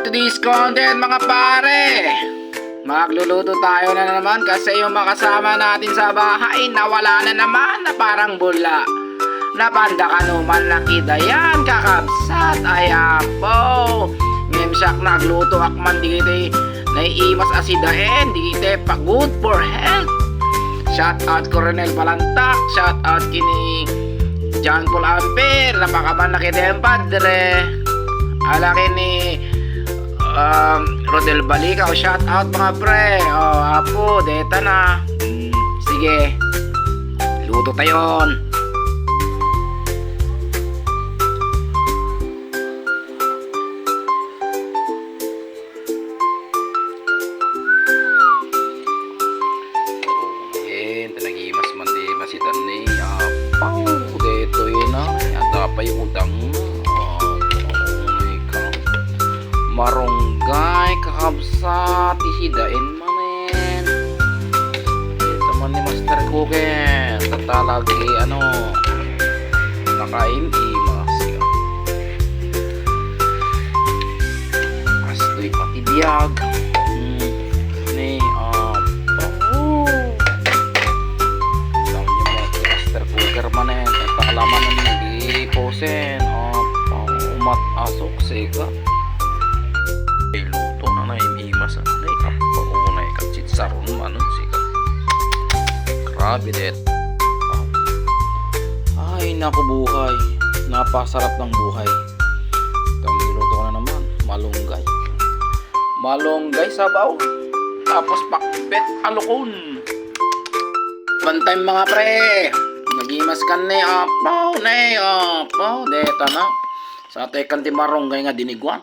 for today's content mga pare. Magluluto tayo na naman kasi yung makasama natin sa bahay nawala na naman na parang bula. Napanda ka naman nakita yan kakabsat ay apo. Ngimsak nagluto akman digiti naiimas asidaen digiti pa good for health. Shout out Coronel Palantak, shout out kini John Paul Amper, napakaman nakita yung padre. Alaki ni Rodel Balikaw, shout out mga pre. Apo, deta na. Sige, luto tayon. Talagimas mandimas itan ni apaw, deto yun ada pa yung udang. Marunggay kakabsat isidain manen ito man ni Master Cooker tatalagi nakaim-imas astoy pati biyag ni Master Cooker manen tatalaman na nag-iposen umat asok sega luto na naiimas ay kapaunay katsitsaron manon siya grabe det. Ay naku buhay, napasarap ng buhay. Itong niluto ko na naman malunggay sabaw tapos pakbet alukon. Bantay mga pre, nagimas kan ni apaw deta na sa tekan ti marunggay nga dinigwan.